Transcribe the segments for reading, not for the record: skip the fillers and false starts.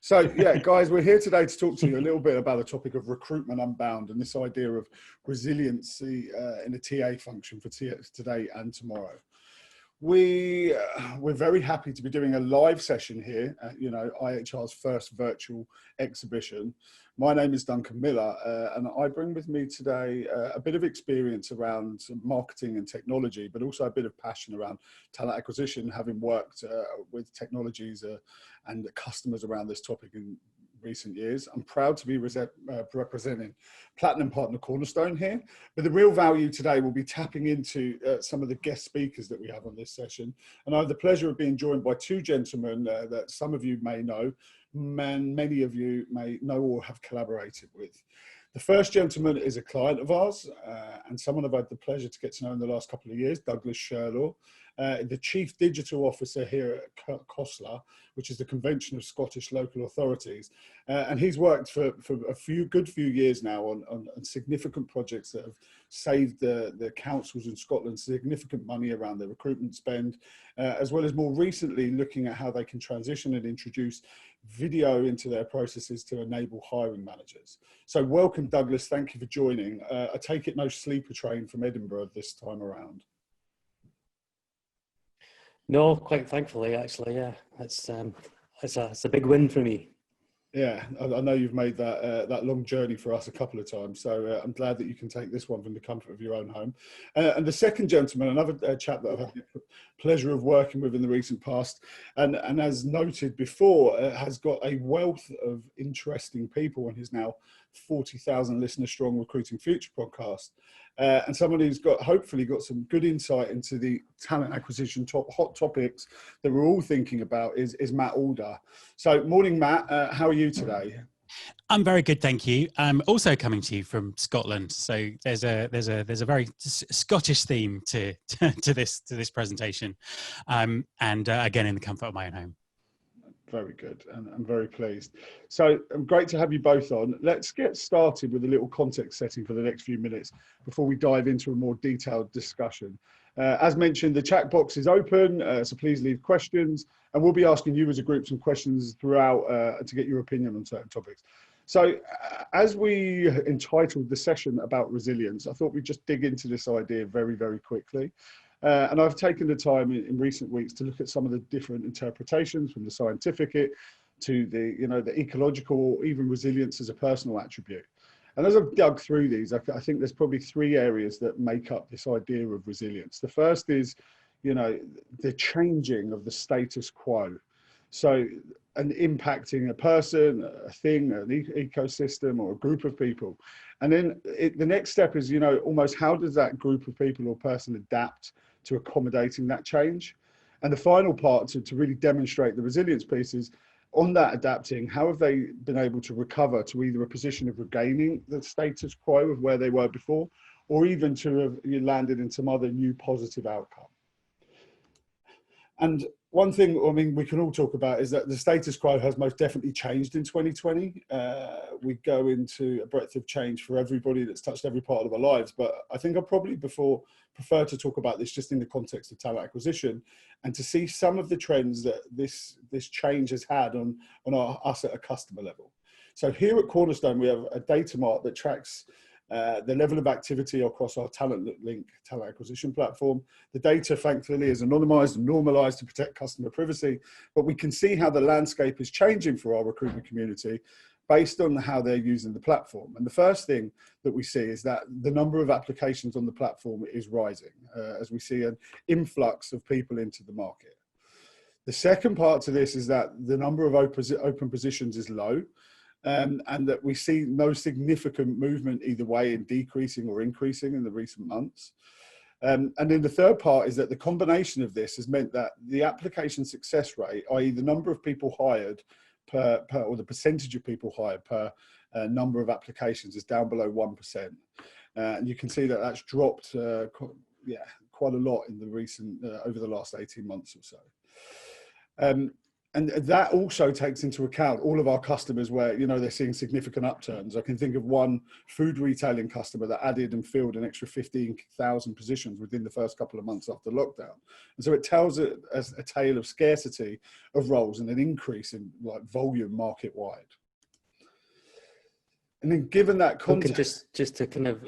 So, yeah, guys, we're here today to talk to you a little bit about the topic of recruitment unbound and this idea of resiliency in a TA function for today and tomorrow. We're very happy to be doing a live session here at, IHR's first virtual exhibition. My name is Duncan Miller, and I bring with me today a bit of experience around marketing and technology, but also a bit of passion around talent acquisition, having worked with technologies and customers around this topic in recent years. I'm proud to be representing Platinum Partner Cornerstone here, but the real value today will be tapping into some of the guest speakers that we have on this session. And I have the pleasure of being joined by two gentlemen that some of you may know, and many of you may know or have collaborated with. The first gentleman is a client of ours and someone I've had the pleasure to get to know in the last couple of years, Douglas Sherlaw, the Chief Digital Officer here at COSLA, which is the Convention of Scottish Local Authorities. And he's worked for a good few years now on significant projects that have saved the councils in Scotland significant money around their recruitment spend, as well as more recently looking at how they can transition and introduce video into their processes to enable hiring managers. So welcome, Douglas. Thank you for joining. I take it no sleeper train from Edinburgh this time around. No, quite thankfully, actually, yeah. It's a big win for me. Yeah, I know you've made that long journey for us a couple of times, so I'm glad that you can take this one from the comfort of your own home. And the second gentleman, another chap that I've had the pleasure of working with in the recent past, and as noted before, has got a wealth of interesting people on his now 40,000 listener strong Recruiting Future podcast. And someone who's hopefully got some good insight into the talent acquisition hot topics that we're all thinking about is Matt Alder. So morning, Matt, how are you today? I'm very good, thank you. I'm also coming to you from Scotland, so there's a very Scottish theme to this presentation, and again in the comfort of my own home. Very good, and I'm very pleased. So great to have you both on. Let's get started with a little context setting for the next few minutes before we dive into a more detailed discussion. As mentioned, the chat box is open, so please leave questions, and we'll be asking you as a group some questions throughout to get your opinion on certain topics. So as we entitled the session about resilience, I thought we'd just dig into this idea very, very quickly. And I've taken the time in recent weeks to look at some of the different interpretations from the scientific to the ecological, or even resilience as a personal attribute. And as I've dug through these, I think there's probably three areas that make up this idea of resilience. The first is, the changing of the status quo. So, and impacting a person, a thing, an ecosystem, or a group of people. And then the next step is, almost how does that group of people or person adapt to accommodating that change? And the final part to really demonstrate the resilience piece is, on that adapting, how have they been able to recover to either a position of regaining the status quo of where they were before, or even to have landed in some other new positive outcome? And one thing, we can all talk about is that the status quo has most definitely changed in 2020. We go into a breadth of change for everybody that's touched every part of our lives. But I think I probably prefer to talk about this just in the context of talent acquisition and to see some of the trends that this change has had on us at a customer level. So here at Cornerstone, we have a data mart that tracks the level of activity across our talent acquisition platform. The data, thankfully, is anonymized and normalized to protect customer privacy, but we can see how the landscape is changing for our recruitment community based on how they're using the platform. And the first thing that we see is that the number of applications on the platform is rising as we see an influx of people into the market. The second part to this is that the number of open positions is low. And that we see no significant movement either way in decreasing or increasing in the recent months. And then the third part is that the combination of this has meant that the application success rate, i.e. the number of people hired or the percentage of people hired per number of applications, is down below 1%. And you can see that that's dropped quite a lot in the recent, over the last 18 months or so. And that also takes into account all of our customers where, you know, they're seeing significant upturns. I can think of one food retailing customer that added and filled an extra 15,000 positions within the first couple of months after lockdown. And so it tells a tale of scarcity of roles and an increase in like volume market wide. And then given that context, just to kind of,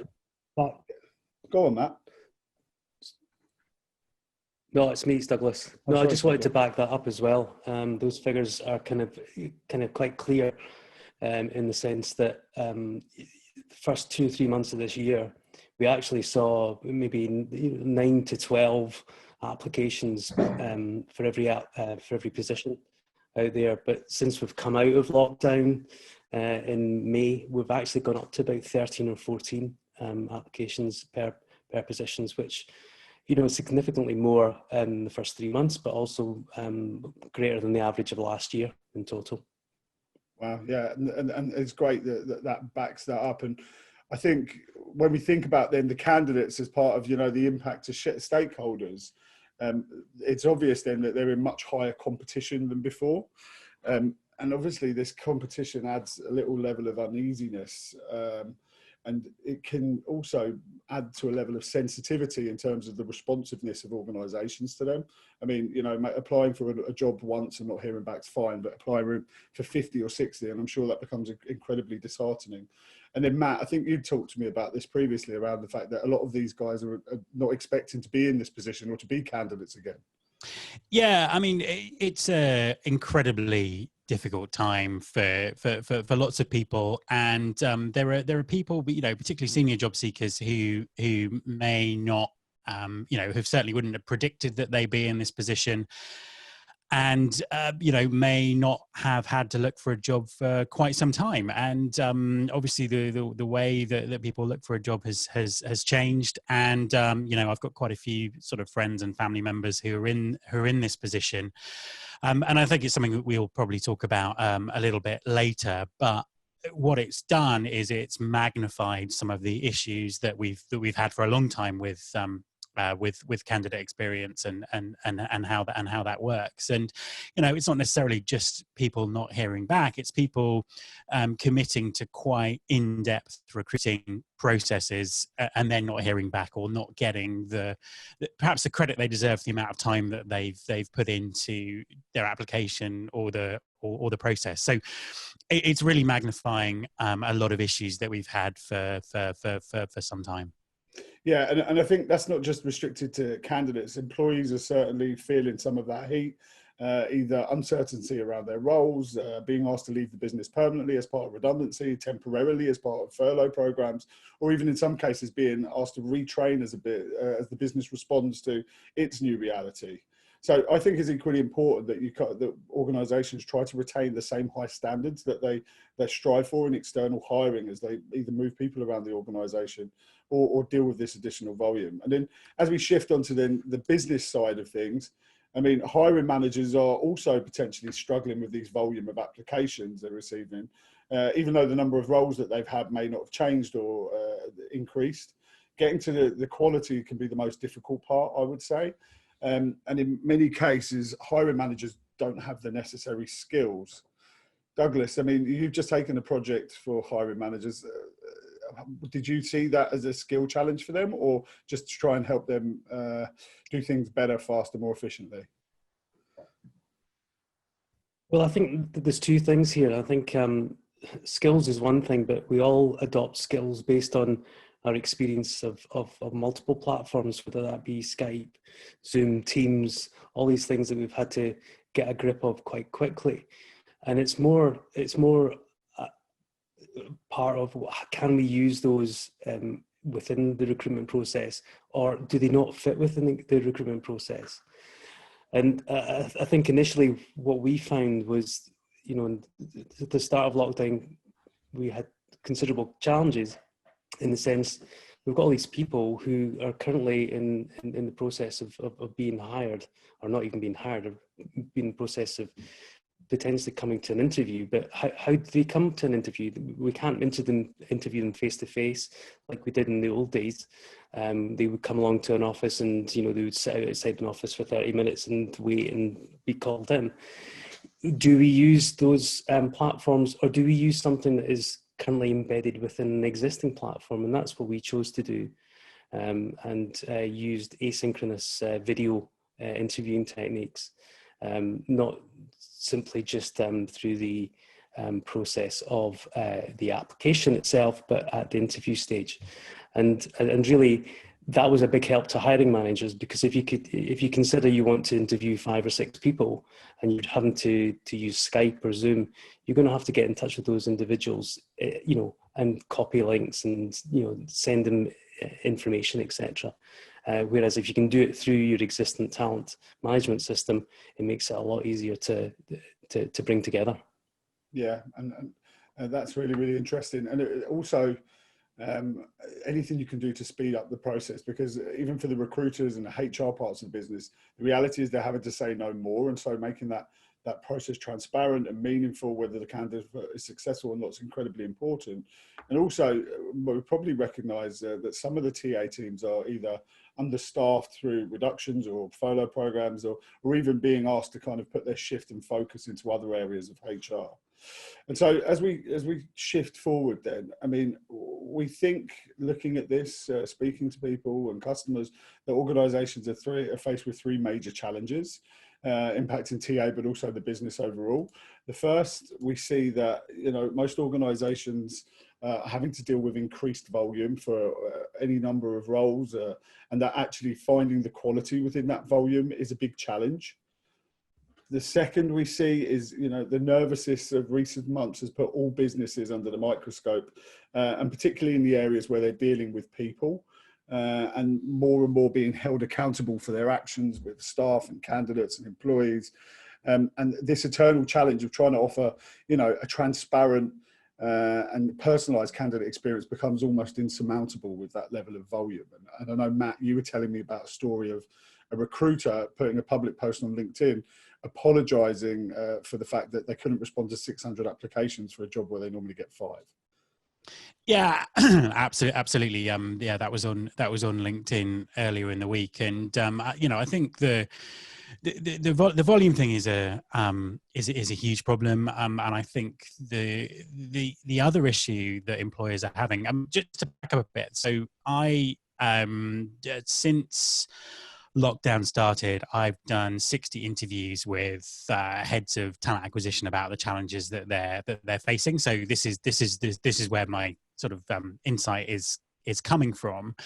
go on, Matt. No, it's me, it's Douglas. No, I just wanted to back that up as well. Those figures are kind of quite clear in the sense that the first 2 or 3 months of this year, we actually saw maybe 9 to 12 applications for every position out there. But since we've come out of lockdown in May, we've actually gone up to about 13 or 14 applications per positions, which, you know, significantly more in the first 3 months, but also greater than the average of last year in total. Wow, yeah, and it's great that backs that up. And I think when we think about then the candidates as part of, you know, the impact to stakeholders, it's obvious then that they're in much higher competition than before. And obviously this competition adds a little level of uneasiness. And it can also add to a level of sensitivity in terms of the responsiveness of organisations to them. I mean, you know, applying for a job once and not hearing back is fine, but applying for 50 or 60, and I'm sure that becomes incredibly disheartening. And then Matt, I think you talked to me about this previously around the fact that a lot of these guys are not expecting to be in this position or to be candidates again. Yeah, I mean, it's a incredibly difficult time for lots of people, and there are people, you know, particularly senior job seekers who may not, you know, who certainly wouldn't have predicted that they'd be in this position, and you know, may not have had to look for a job for quite some time. And obviously the way that people look for a job has changed. And you know, I've got quite a few sort of friends and family members who are in this position. And I think it's something that we'll probably talk about a little bit later. But what it's done is it's magnified some of the issues that we've had for a long time with candidate experience and how that works. And you know, it's not necessarily just people not hearing back, it's people committing to quite in-depth recruiting processes and then not hearing back or not getting perhaps the credit they deserve for the amount of time that they've put into their application or the process. So it's really magnifying a lot of issues that we've had for some time. Yeah, and I think that's not just restricted to candidates. Employees are certainly feeling some of that heat, either uncertainty around their roles, being asked to leave the business permanently as part of redundancy, temporarily as part of furlough programs, or even in some cases being asked to retrain as the business responds to its new reality. So I think it's equally important that organisations try to retain the same high standards that they strive for in external hiring as they either move people around the organisation or deal with this additional volume. And then as we shift onto then the business side of things, I mean, hiring managers are also potentially struggling with these volume of applications they're receiving, even though the number of roles that they've had may not have changed or increased. Getting to the quality can be the most difficult part, I would say. And in many cases, hiring managers don't have the necessary skills. Douglas, I mean, you've just taken a project for hiring managers. Did you see that as a skill challenge for them, or just to try and help them do things better, faster, more efficiently? Well, I think there's two things here. I think skills is one thing, but we all adopt skills based on our experience of multiple platforms, whether that be Skype, Zoom, Teams, all these things that we've had to get a grip of quite quickly. And it's more part of, can we use those within the recruitment process, or do they not fit within the recruitment process? And I think initially what we found was, you know, at the start of lockdown, we had considerable challenges in the sense we've got all these people who are currently in the process of being hired, or not even being hired, or being in the process of potentially coming to an interview. But how do they come to an interview? We can't interview them face to face like we did in the old days. They would come along to an office and, you know, they would sit outside an office for 30 minutes and wait and be called in. do we use those platforms, or do we use something that is currently embedded within an existing platform? And that's what we chose to do, and used asynchronous video interviewing techniques, not simply just through the process of the application itself, but at the interview stage. And really, that was a big help to hiring managers, because if you consider you want to interview 5 or 6 people and you're having to use Skype or Zoom, you're going to have to get in touch with those individuals, and copy links and, send them information, etc. Whereas if you can do it through your existing talent management system, it makes it a lot easier to bring together. Yeah, and that's really, really interesting. And it also, anything you can do to speed up the process, because even for the recruiters and the HR parts of the business, the reality is they're having to say no more. And so making that process transparent and meaningful, whether the candidate is successful or not, is incredibly important. And also, we probably recognise that some of the TA teams are either understaffed through reductions or furlough programs, or even being asked to kind of put their shift and focus into other areas of HR. And so as we shift forward then, I mean, we think, looking at this, speaking to people and customers, that organisations are faced with 3 major challenges impacting TA, but also the business overall. The first, we see that, most organisations are having to deal with increased volume for any number of roles, and that actually finding the quality within that volume is a big challenge. The second we see is, the nervousness of recent months has put all businesses under the microscope, and particularly in the areas where they're dealing with people, and more being held accountable for their actions with staff and candidates and employees. And this eternal challenge of trying to offer, a transparent and personalised candidate experience becomes almost insurmountable with that level of volume. And I know, Matt, you were telling me about a story of a recruiter putting a public post on LinkedIn, apologising for the fact that they couldn't respond to 600 applications for a job where they normally get 5. Yeah, absolutely. Yeah, that was on LinkedIn earlier in the week, and I think the volume thing is a huge problem, and I think the other issue that employers are having. Just to back up a bit, so I since lockdown started, I've done 60 interviews with heads of talent acquisition about the challenges that they're facing. So this is where my sort of insight is coming from.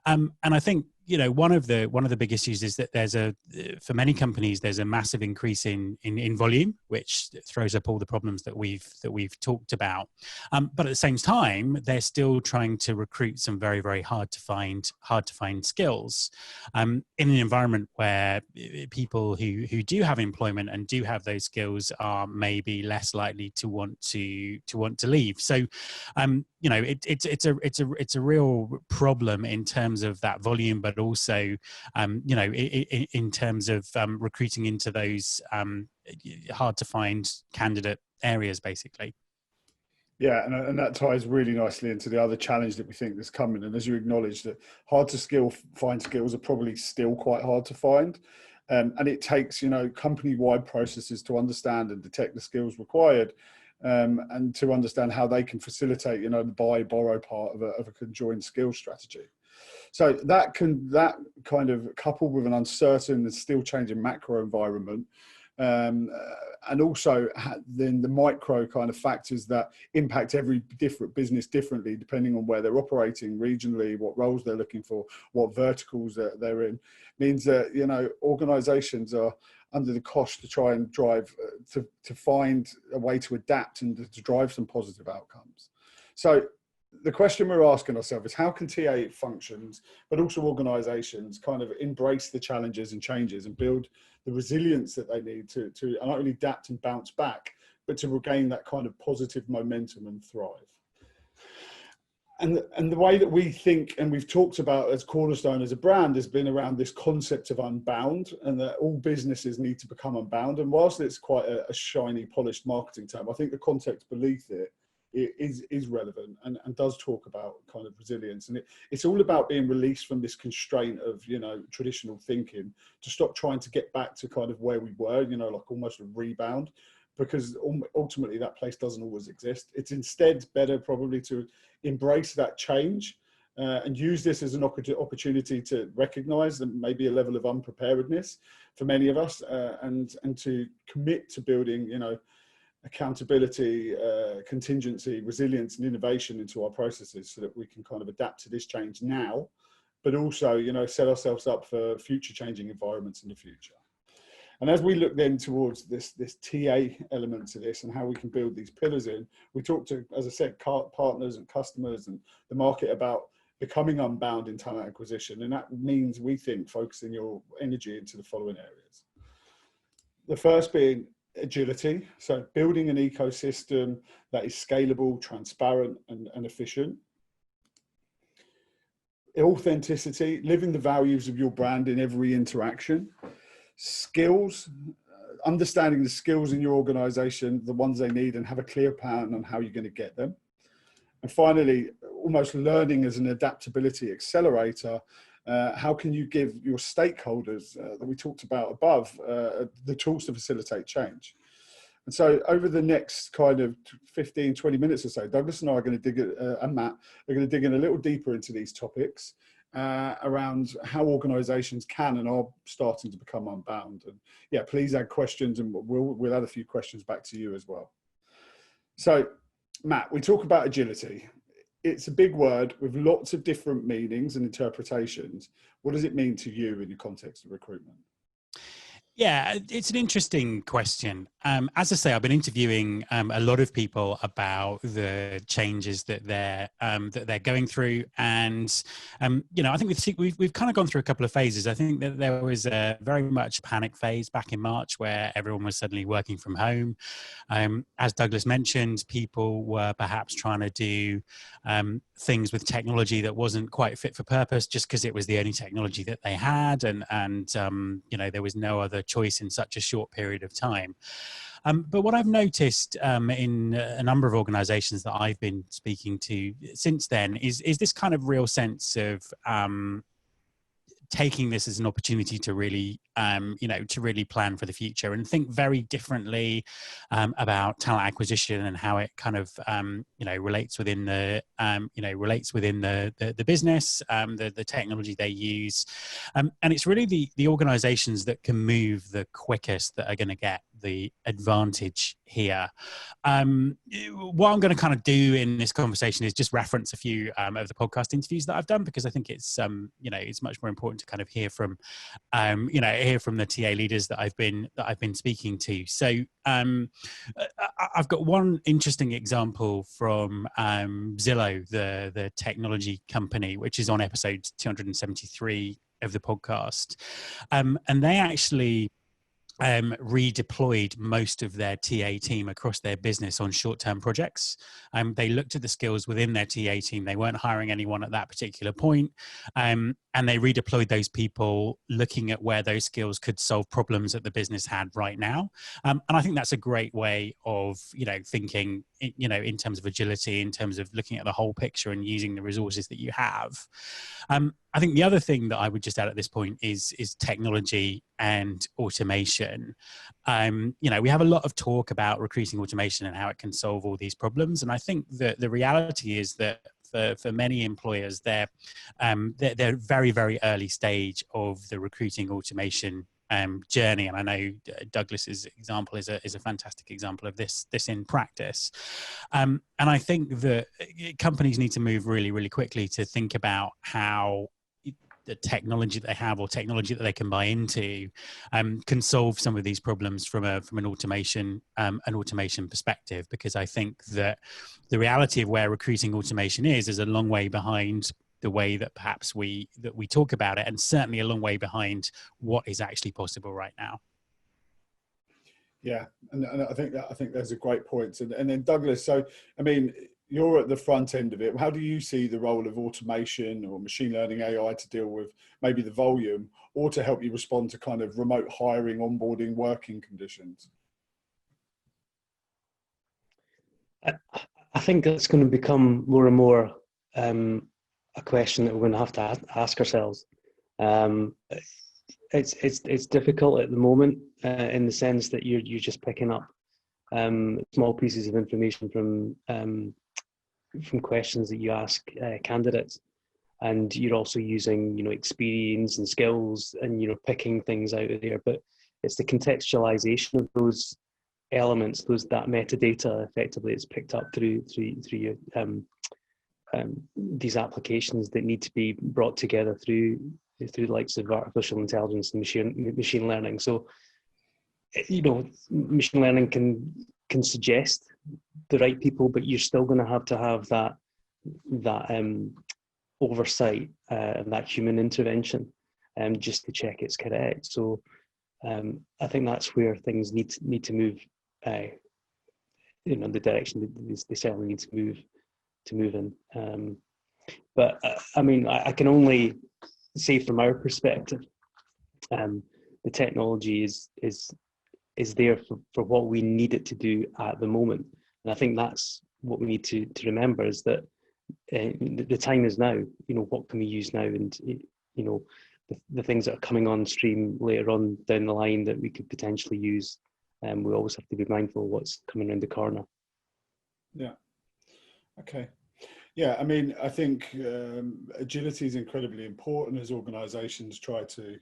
And I think, one of the big issues is that for many companies, there's a massive increase in volume, which throws up all the problems that we've talked about. But at the same time, they're still trying to recruit some very, very hard to find skills, in an environment where people who do have employment and do have those skills are maybe less likely to want to leave. So, it's a real problem in terms of that volume, but also, in terms of recruiting into those hard to find candidate areas, basically. Yeah, and that ties really nicely into the other challenge that we think that's coming. And as you acknowledge, that hard to find skills are probably still quite hard to find. And it takes, company-wide processes to understand and detect the skills required, and to understand how they can facilitate, the buy-borrow part of a conjoined skills strategy. So that kind of, coupled with an uncertain and still changing macro environment, and also then the micro kind of factors that impact every different business differently, depending on where they're operating regionally, what roles they're looking for, what verticals they're in, means that, organizations are under the cost to try and drive, to find a way to adapt and to drive some positive outcomes. So the question we're asking ourselves is, how can TA functions, but also organizations, kind of embrace the challenges and changes and build the resilience that they need to not only adapt and bounce back, but to regain that kind of positive momentum and thrive? And the way that we think, and we've talked about as Cornerstone as a brand, has been around this concept of Unbound, and that all businesses need to become unbound. And whilst it's quite a shiny, polished marketing term, I think the context beneath it is relevant and does talk about kind of resilience. And it's all about being released from this constraint of, you know, traditional thinking, to stop trying to get back to kind of where we were, you know, like almost a rebound, because ultimately that place doesn't always exist. It's instead better probably to embrace that change and use this as an opportunity to recognize that maybe a level of unpreparedness for many of us, and to commit to building, you know, accountability, contingency, resilience and innovation into our processes, so that we can kind of adapt to this change now, but also, you know, set ourselves up for future changing environments in the future. And as we look then towards this TA element to this and how we can build these pillars in, we talk to, as I said, partners and customers and the market about becoming unbound in talent acquisition. And that means, we think, focusing your energy into the following areas. The first being agility. So building an ecosystem that is scalable, transparent and efficient. Authenticity, living the values of your brand in every interaction. Skills, understanding the skills in your organization, the ones they need, and have a clear plan on how you're going to get them. And finally, almost learning as an adaptability accelerator. How can you give your stakeholders that we talked about above the tools to facilitate change? And so over the next kind of 15, 20 minutes or so, Douglas and I are going to dig, and Matt are going to dig in a little deeper into these topics around how organizations can and are starting to become unbound. And yeah, please add questions, and we'll add a few questions back to you as well. So Matt, we talk about agility. It's a big word with lots of different meanings and interpretations. What does it mean to you in the context of recruitment? Yeah, it's an interesting question. As I say, I've been interviewing a lot of people about the changes that they're going through, and you know, I think we've kind of gone through a couple of phases. I think that there was a very much panic phase back in March where everyone was suddenly working from home. As Douglas mentioned, people were perhaps trying to do things with technology that wasn't quite fit for purpose, just because it was the only technology that they had, and you know, there was no other choice in such a short period of time. But what I've noticed in a number of organizations that I've been speaking to since then is this kind of real sense of taking this as an opportunity to really, you know, to really plan for the future and think very differently about talent acquisition and how it kind of, you know, relates within the, the business, the technology they use, and it's really the organizations that can move the quickest that are going to get the advantage here. What I'm going to kind of do in this conversation is just reference a few of the podcast interviews that I've done, because I think it's you know, it's much more important to kind of hear from you know, hear from the TA leaders that I've been speaking to. So I've got one interesting example from Zillow, the technology company, which is on episode 273 of the podcast, and they actually redeployed most of their TA team across their business on short-term projects. They looked at the skills within their TA team. They weren't hiring anyone at that particular point. And they redeployed those people looking at where those skills could solve problems that the business had right now. And I think that's a great way of, you know, thinking, you know, in terms of agility, in terms of looking at the whole picture and using the resources that you have. I think the other thing that I would just add at this point is technology and automation. You know, we have a lot of talk about recruiting automation and how it can solve all these problems. And I think that the reality is that for many employers, they're very, very early stage of the recruiting automation journey. And I know Douglas's example is a fantastic example of this in practice. And I think that companies need to move really, really quickly to think about how the technology they have or technology that they can buy into can solve some of these problems from an automation perspective, because I think that the reality of where recruiting automation is a long way behind the way that perhaps we talk about it, and certainly a long way behind what is actually possible right now. Yeah, and I think that's a great point. And then Douglas, so I mean, you're at the front end of it. How do you see the role of automation or machine learning AI to deal with maybe the volume, or to help you respond to kind of remote hiring, onboarding, working conditions? I think it's going to become more and more a question that we're going to have to ask ourselves. It's difficult at the moment in the sense that you're just picking up small pieces of information from questions that you ask candidates, and you're also using experience and skills and picking things out of there. But it's the contextualization of those elements, that metadata effectively is picked up through your these applications that need to be brought together through the likes of artificial intelligence and machine learning. So machine learning can suggest the right people, but you're still going to have that oversight and that human intervention just to check it's correct. So I think that's where things need to move the direction they certainly need to move in. But I mean, I can only say from our perspective, the technology is there for what we need it to do at the moment. And I think that's what we need to remember, is that the time is now. What can we use now? And the things that are coming on stream later on down the line that we could potentially use, we always have to be mindful of what's coming around the corner. Yeah. Okay. Yeah, I mean, I think agility is incredibly important as organizations try to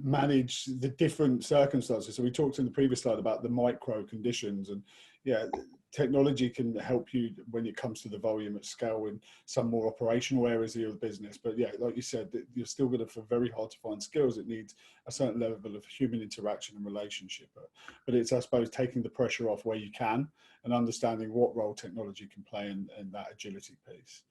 manage the different circumstances. So we talked in the previous slide about the micro conditions, and yeah, technology can help you when it comes to the volume at scale in some more operational areas of your business. But yeah, like you said, you're still going to find very hard to find skills. It needs a certain level of human interaction and relationship. But it's, I suppose, taking the pressure off where you can and understanding what role technology can play in that agility piece.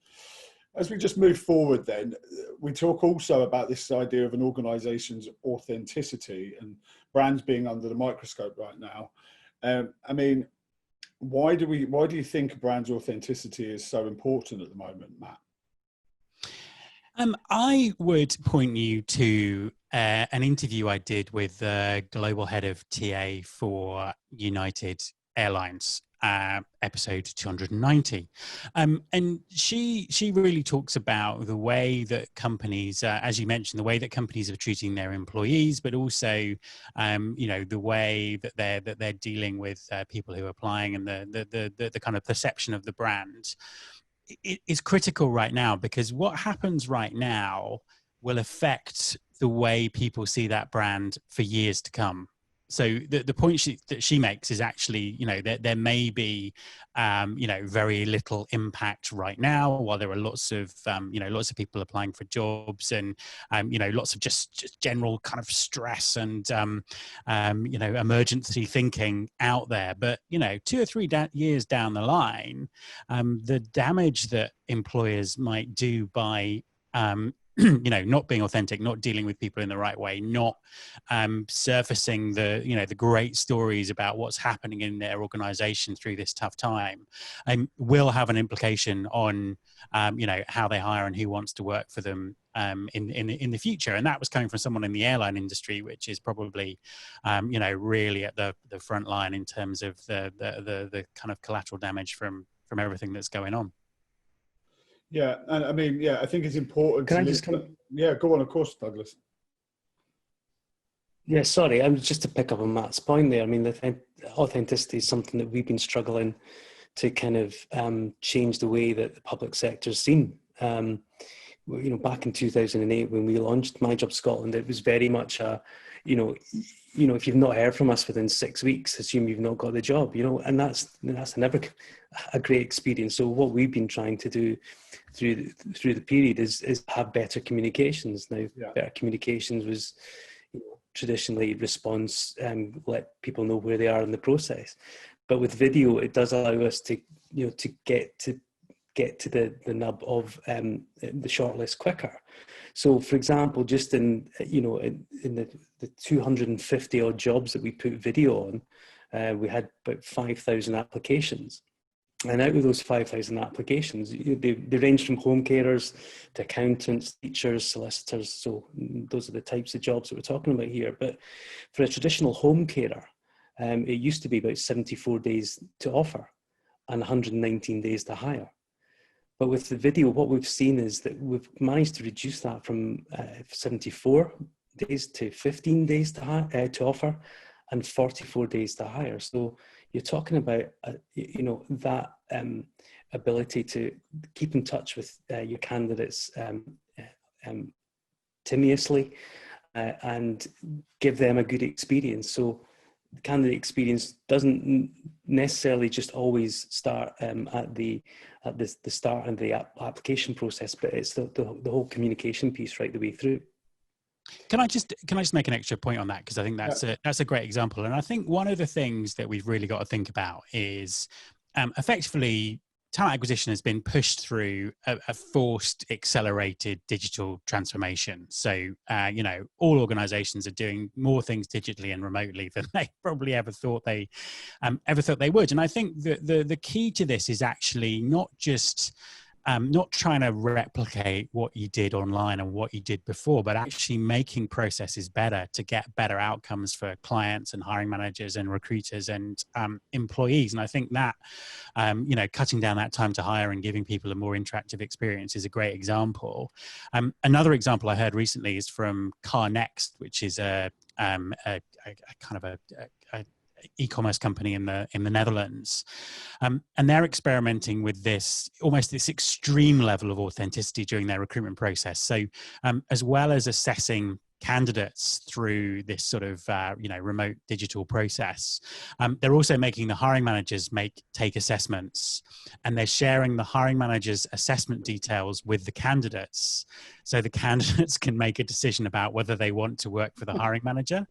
As we just move forward then, we talk also about this idea of an organization's authenticity and brands being under the microscope right now. I mean, why do you think a brand's authenticity is so important at the moment, Matt? I would point you to an interview I did with the global head of TA for United Airlines, episode 290, and she really talks about the way that companies, as you mentioned, the way that companies are treating their employees, but also the way that they're dealing with people who are applying, and the kind of perception of the brand. It is critical right now, because what happens right now will affect the way people see that brand for years to come. So the point that she makes is actually, there may be, very little impact right now, while there are lots of people applying for jobs, and, lots of just general kind of stress and, emergency thinking out there. But, 2 or 3 years down the line, the damage that employers might do by, not being authentic, not dealing with people in the right way, not surfacing the great stories about what's happening in their organization through this tough time, will have an implication on how they hire and who wants to work for them in the future. And that was coming from someone in the airline industry, which is probably really at the front line in terms of the kind of collateral damage from everything that's going on. Yeah, and I mean, yeah, I think it's important. Yeah, go on, of course, Douglas. Yeah, sorry, just to pick up on Matt's point there. I mean, the authenticity is something that we've been struggling to kind of change the way that the public sector is seen. Back in 2008, when we launched My Job Scotland, it was very much a, if you've not heard from us within 6 weeks, assume you've not got the job, and that's never a great experience. So what we've been trying to do through the period is have better communications. Now, better communications was traditionally response and let people know where they are in the process. But with video, it does allow us to get to the nub of the shortlist quicker. So, for example, just in the 250 odd jobs that we put video on, we had about 5,000 applications. And out of those 5,000 applications, they range from home carers to accountants, teachers, solicitors. So those are the types of jobs that we're talking about here. But for a traditional home carer, it used to be about 74 days to offer. and 119 days to hire. But with the video, what we've seen is that we've managed to reduce that from 74 days to 15 days to offer, and 44 days to hire. So you're talking about, that ability to keep in touch with your candidates tenuously and give them a good experience. So the candidate experience doesn't necessarily just always start at the start of the application process, but it's the whole communication piece right the way through. Can I just make an extra point on that, because I think that's a great example, and I think one of the things that we've really got to think about is effectively talent acquisition has been pushed through a forced, accelerated digital transformation. So, all organizations are doing more things digitally and remotely than they probably ever thought they would. And I think the key to this is actually not just not trying to replicate what you did online and what you did before, but actually making processes better to get better outcomes for clients and hiring managers and recruiters and employees. And I think that, cutting down that time to hire and giving people a more interactive experience is a great example. Another example I heard recently is from CarNext, which is a kind of a e-commerce company in the Netherlands, and they're experimenting with this extreme level of authenticity during their recruitment process. So as well as assessing candidates through this sort of remote digital process, they're also making the hiring managers take assessments, and they're sharing the hiring managers' assessment details with the candidates, so the candidates can make a decision about whether they want to work for the hiring manager.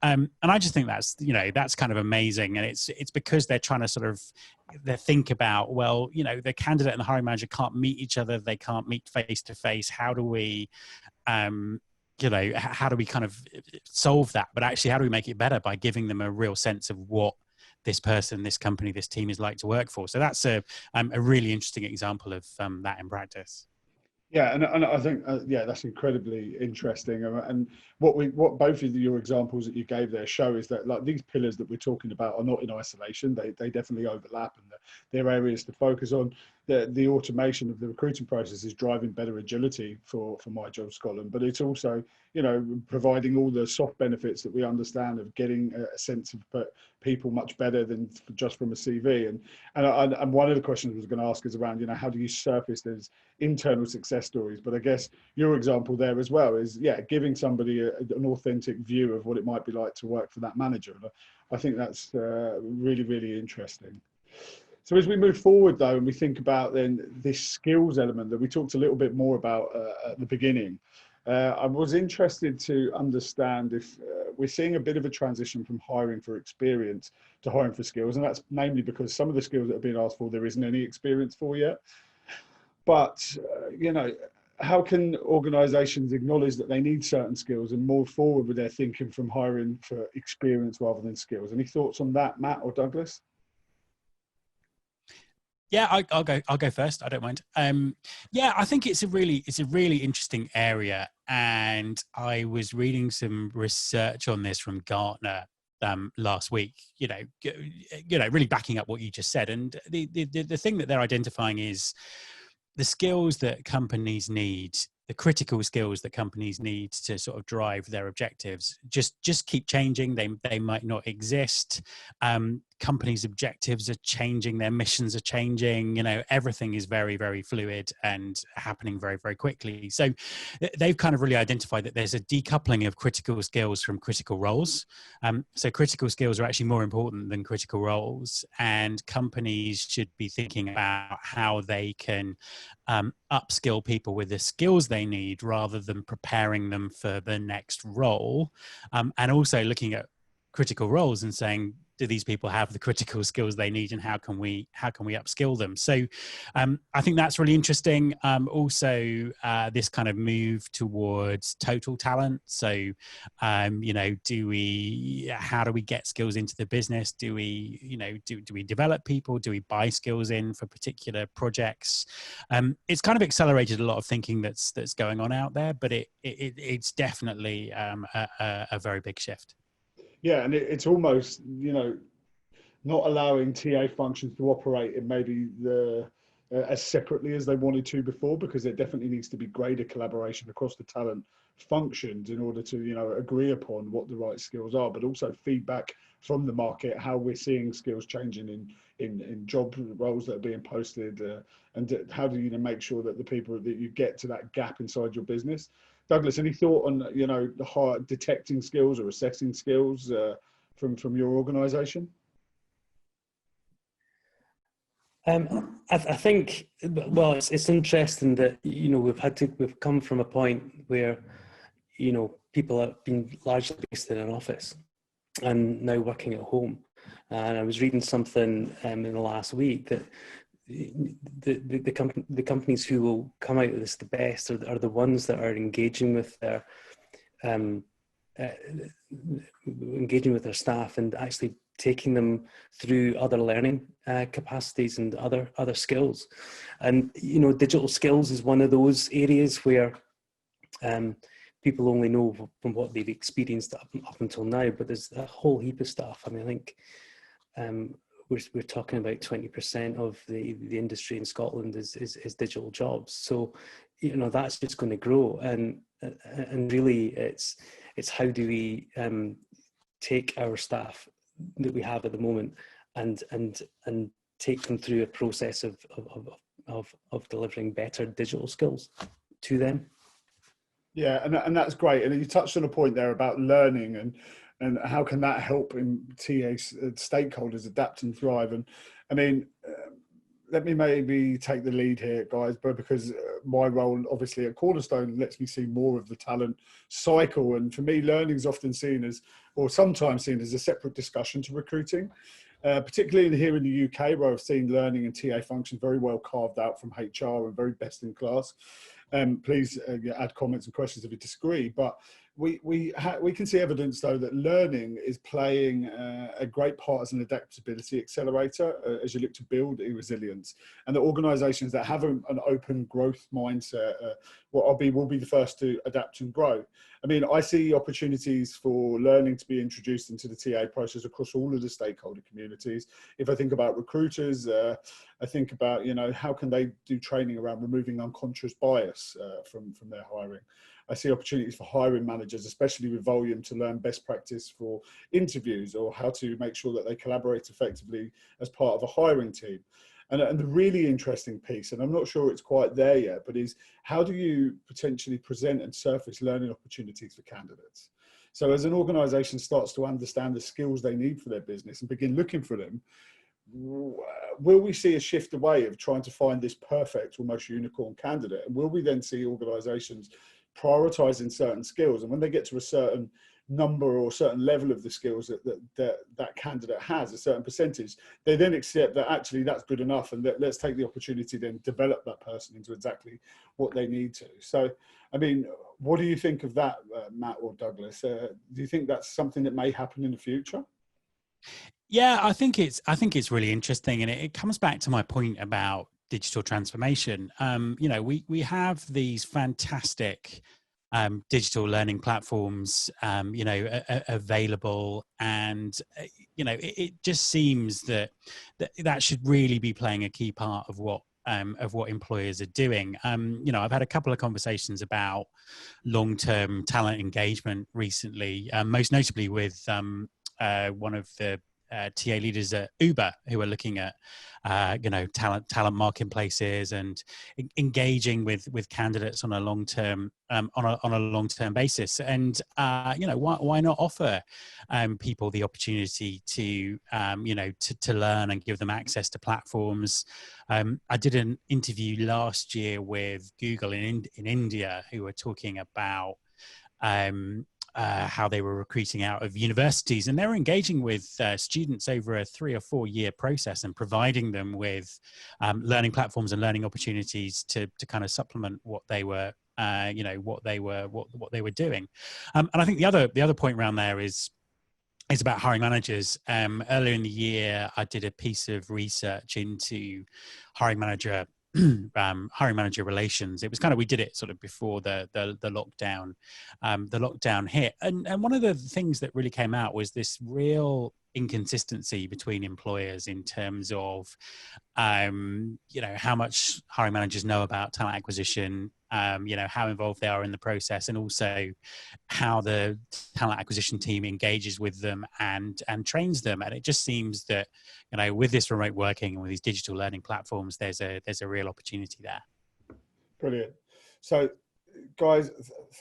And I just think that's kind of amazing, and it's because they're trying to they think about, well, the candidate and the hiring manager can't meet each other, they can't meet face to face. How do we how do we kind of solve that? But actually, how do we make it better by giving them a real sense of what this person, this company, this team is like to work for? So that's a really interesting example of that in practice. Yeah, and I think that's incredibly interesting. And what both of your examples that you gave there show is that, like, these pillars that we're talking about are not in isolation. They definitely overlap, and they're areas to focus on. The automation of the recruiting process is driving better agility for My Job Scotland, but it's also providing all the soft benefits that we understand of getting a sense of people much better than just from a CV. And one of the questions I was going to ask is around how do you surface those internal success stories? But I guess your example there as well is giving somebody an authentic view of what it might be like to work for that manager. And I think that's really, really interesting. So as we move forward, though, and we think about then this skills element that we talked a little bit more about at the beginning, I was interested to understand if we're seeing a bit of a transition from hiring for experience to hiring for skills. And that's mainly because some of the skills that are being asked for, there isn't any experience for yet. But, how can organizations acknowledge that they need certain skills and move forward with their thinking from hiring for experience rather than skills? Any thoughts on that, Matt or Douglas? Yeah, I'll go first. I don't mind. I think it's a really interesting area, and I was reading some research on this from Gartner last week. Really backing up what you just said, and the thing that they're identifying is the skills that companies need. The critical skills that companies need to sort of drive their objectives just keep changing. They might not exist. Companies' objectives are changing, their missions are changing. Everything is very, very fluid and happening very, very quickly. So they've kind of really identified that there's a decoupling of critical skills from critical roles. So critical skills are actually more important than critical roles, and companies should be thinking about how they can upskill people with the skills they need rather than preparing them for the next role, and also looking at critical roles and saying, do these people have the critical skills they need, and how can we upskill them? So I think that's really interesting. Also, this kind of move towards total talent. So how do we get skills into the business? Do we do we develop people? Do we buy skills in for particular projects? It's kind of accelerated a lot of thinking that's going on out there, but it's definitely a very big shift. Yeah, and it's almost, not allowing TA functions to operate in maybe as separately as they wanted to before, because there definitely needs to be greater collaboration across the talent functions in order to, you know, agree upon what the right skills are, but also feedback from the market, how we're seeing skills changing in job roles that are being posted, and how do you make sure that the people that you get to that gap inside your business. Douglas, any thought on, you know, the hard detecting skills or assessing skills from your organisation? I think, well, it's interesting that, you know, we've come from a point where, you know, people have been largely based in an office and now working at home. And I was reading something in the last week that the companies who will come out of this the best are the ones that are engaging with their staff and actually taking them through other learning capacities and other skills. And, you know, digital skills is one of those areas where people only know from what they've experienced up until now, but there's a whole heap of stuff. I mean, I think we're talking about 20% of the industry in Scotland is digital jobs. So, you know, that's just going to grow. And really it's how do we take our staff that we have at the moment and take them through a process of delivering better digital skills to them. Yeah, and that's great. And you touched on a point there about learning and how can that help in TA stakeholders adapt and thrive. And I mean, let me maybe take the lead here, guys, but because my role obviously at Cornerstone lets me see more of the talent cycle. And for me, learning is often seen as, or sometimes seen as, a separate discussion to recruiting, particularly here in the UK, where I've seen learning and TA functions very well carved out from HR and very best in class. Please add comments and questions if you disagree, but we can see evidence though that learning is playing a great part as an adaptability accelerator as you look to build resilience, and the organisations that have an open growth mindset will be the first to adapt and grow. I mean, I see opportunities for learning to be introduced into the TA process across all of the stakeholder communities. If I think about recruiters, I think about, you know, how can they do training around removing unconscious bias from their hiring. I see opportunities for hiring managers, especially with volume, to learn best practice for interviews or how to make sure that they collaborate effectively as part of a hiring team. And the really interesting piece, and I'm not sure it's quite there yet, but is how do you potentially present and surface learning opportunities for candidates? So as an organisation starts to understand the skills they need for their business and begin looking for them, will we see a shift away of trying to find this perfect, almost unicorn candidate? And will we then see organisations prioritising certain skills? And when they get to a certain number or a certain level of the skills that candidate has, a certain percentage, they then accept that actually that's good enough, and let's take the opportunity then to develop that person into exactly what they need to. So, I mean, what do you think of that, Matt or Douglas? Do you think that's something that may happen in the future? Yeah, I think it's really interesting, and it comes back to my point about digital transformation. You know, we have these fantastic digital learning platforms, you know, available, and you know, it just seems that should really be playing a key part of what employers are doing. You know, I've had a couple of conversations about long-term talent engagement recently, most notably with one of the TA leaders at Uber, who are looking at you know, talent marketplaces and engaging with candidates on a long-term basis. And you know, why not offer people the opportunity to you know, to learn and give them access to platforms. I did an interview last year with Google in India, who were talking about how they were recruiting out of universities, and they were engaging with students over a 3 or 4 year process and providing them with learning platforms and learning opportunities to kind of supplement what they were you know, what they were doing. And I think the other point around there is about hiring managers. Earlier in the year, I did a piece of research into hiring manager relations. It was kind of, we did it sort of before the lockdown hit, and one of the things that really came out was this real inconsistency between employers in terms of, how much hiring managers know about talent acquisition, how involved they are in the process, and also how the talent acquisition team engages with them and trains them. And it just seems that, with this remote working and with these digital learning platforms, there's a real opportunity there. Brilliant. So, guys,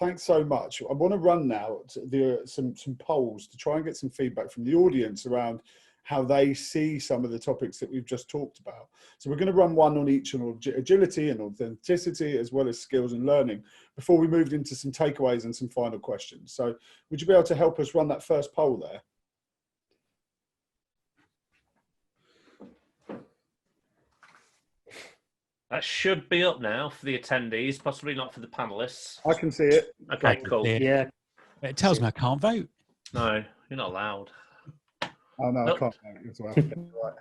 thanks so much. I want to run now some polls to try and get some feedback from the audience around how they see some of the topics that we've just talked about. So we're going to run one on each on agility and authenticity, as well as skills and learning, before we moved into some takeaways and some final questions. So would you be able to help us run that first poll there? That should be up now for the attendees, possibly not for the panelists. I can see it. Okay, cool. Yeah. It tells me I can't vote. No, you're not allowed. Oh, no, Nope. I can't vote as well. Right.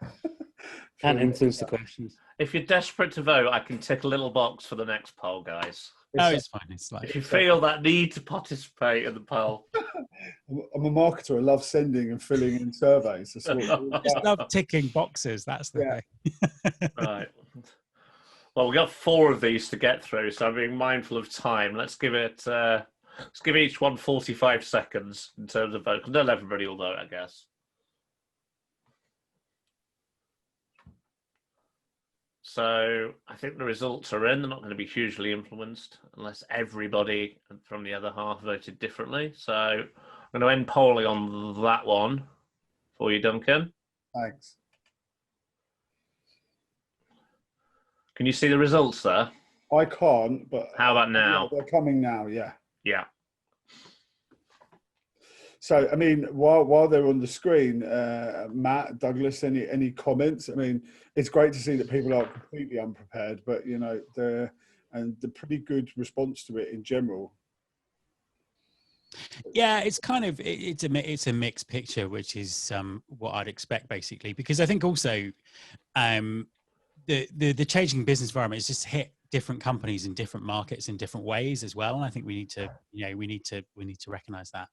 Can't influence the questions. If you're desperate to vote, I can tick a little box for the next poll, guys. It's fine. It's like, If you feel that need to participate in the poll. I'm a marketer. I love sending and filling in surveys. That's what I just love ticking boxes. That's the thing. Right. Well, we've got 4 of these to get through, so I'm being mindful of time. Let's give each one 45 seconds in terms of vote. Not everybody will vote, I guess. So I think the results are in. They're not going to be hugely influenced unless everybody from the other half voted differently. So I'm going to end polling on that one for you, Duncan. Thanks. Can you see the results there? I can't, but How about now? they're coming now. Yeah. Yeah. So, I mean, while they're on the screen, Matt, Douglas, any comments? I mean, it's great to see that people aren't completely unprepared, but the pretty good response to it in general. Yeah, it's kind of it's a mixed picture, which is what I'd expect basically, because I think also the changing business environment has just hit different companies in different markets in different ways as well, and I think we need to recognize that.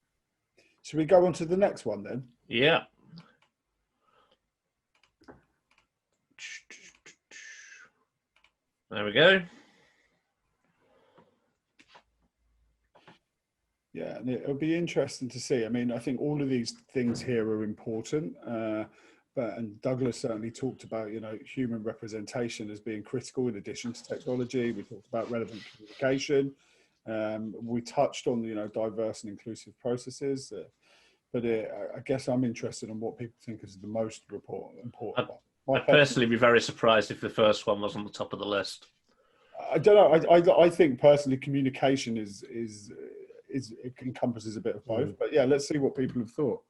Should we go on to the next one then? Yeah. There we go. Yeah, and it'll be interesting to see. I mean, I think all of these things here are important, and Douglas certainly talked about, human representation as being critical in addition to technology. We talked about relevant communication. We touched on, diverse and inclusive processes. But I guess I'm interested in what people think is the most important one. I'd personally be very surprised if the first one was on the top of the list. I don't know. I think personally communication it encompasses a bit of both. But yeah, let's see what people have thought.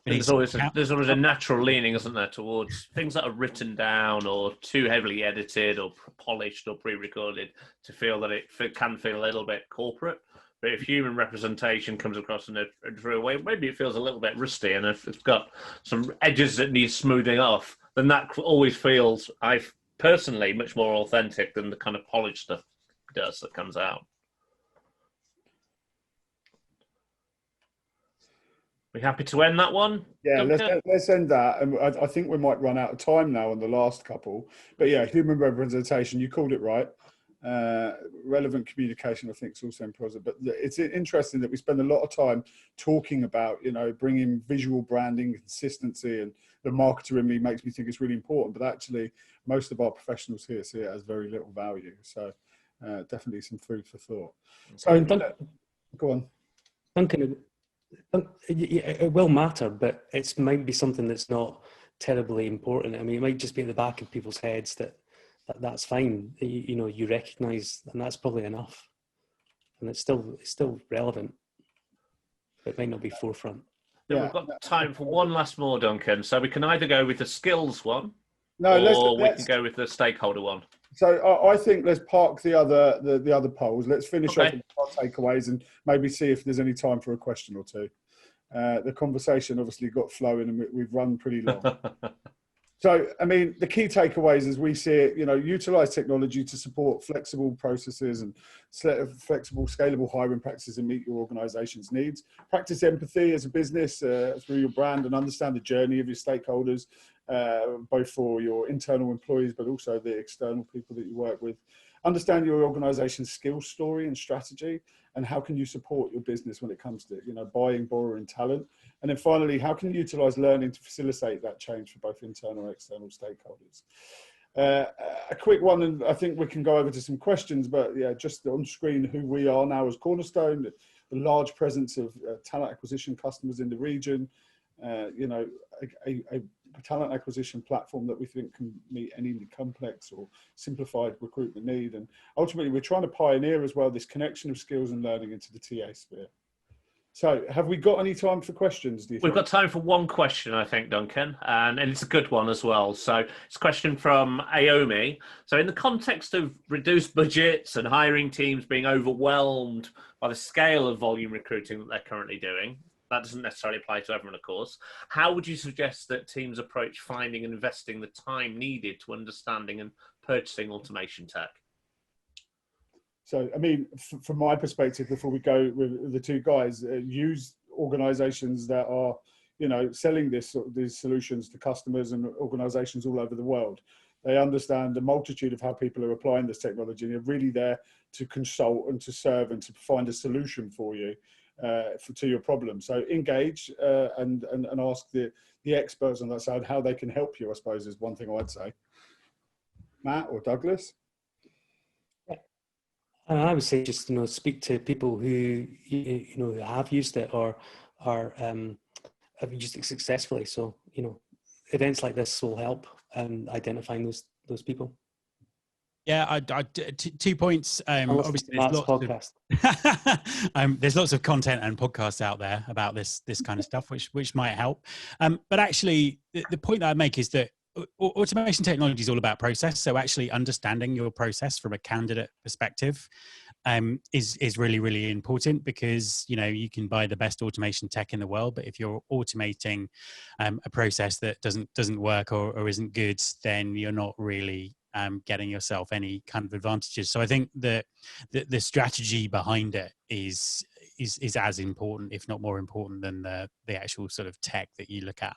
There's always a natural leaning, isn't there, towards things that are written down or too heavily edited or polished or pre-recorded to feel that it can feel a little bit corporate. But if human representation comes across in a true way, maybe it feels a little bit rusty, and if it's got some edges that need smoothing off, then that always feels, I personally, much more authentic than the kind of polished stuff does that comes out. We happy to end that one? Yeah, let's end that. And I think we might run out of time now on the last couple. But yeah, human representation, you called it right. Relevant communication, I think, is also important. But it's interesting that we spend a lot of time talking about, bringing visual branding, consistency, and the marketer in me makes me think it's really important. But actually, most of our professionals here see it as very little value. So definitely some food for thought. So go on. Duncan, it will matter, but it might be something that's not terribly important. I mean, it might just be at the back of people's heads that's fine. You recognise, and that's probably enough. And it's still relevant. It might not be forefront. Yeah. We've got time for one last more, Duncan. So we can either go with the skills one, we can go with the stakeholder one. So I think let's park the other polls. Let's finish off with our takeaways and maybe see if there's any time for a question or two. The conversation obviously got flowing and we've run pretty long. So, I mean, the key takeaways as we see it, utilize technology to support flexible processes and flexible, scalable hiring practices and meet your organization's needs. Practice empathy as a business through your brand and understand the journey of your stakeholders, both for your internal employees, but also the external people that you work with. Understand your organization's skills story and strategy, and how can you support your business when it comes to, buying, borrowing talent. And then finally, how can you utilize learning to facilitate that change for both internal and external stakeholders? A quick one, and I think we can go over to some questions, but yeah, just on screen who we are now as Cornerstone, the large presence of talent acquisition customers in the region, a talent acquisition platform that we think can meet any complex or simplified recruitment need. And ultimately, we're trying to pioneer as well this connection of skills and learning into the TA sphere. So have we got any time for questions, do you think? We've got time for one question, I think, Duncan, and it's a good one as well. So it's a question from Aomi. So in the context of reduced budgets and hiring teams being overwhelmed by the scale of volume recruiting that they're currently doing, that doesn't necessarily apply to everyone, of course. How would you suggest that teams approach finding and investing the time needed to understanding and purchasing automation tech? So, I mean, from my perspective, before we go with the two guys, use organizations that are, selling these solutions to customers and organizations all over the world. They understand the multitude of how people are applying this technology, and they're really there to consult and to serve and to find a solution for you. To your problem. So engage and ask the experts on that side how they can help you, I suppose, is one thing I'd say. Matt or Douglas? I would say just, speak to people who, have used it or have used it successfully. So, events like this will help identifying those people. Yeah, 2 points. Obviously, there's lots of content and podcasts out there about this kind of stuff, which might help. But actually, the point that I make is that automation technology is all about process. So actually understanding your process from a candidate perspective is really, really important, because, you can buy the best automation tech in the world, but if you're automating a process that doesn't work or isn't good, then you're not really getting yourself any kind of advantages. So I think that the strategy behind it is as important, if not more important, than the actual sort of tech that you look at.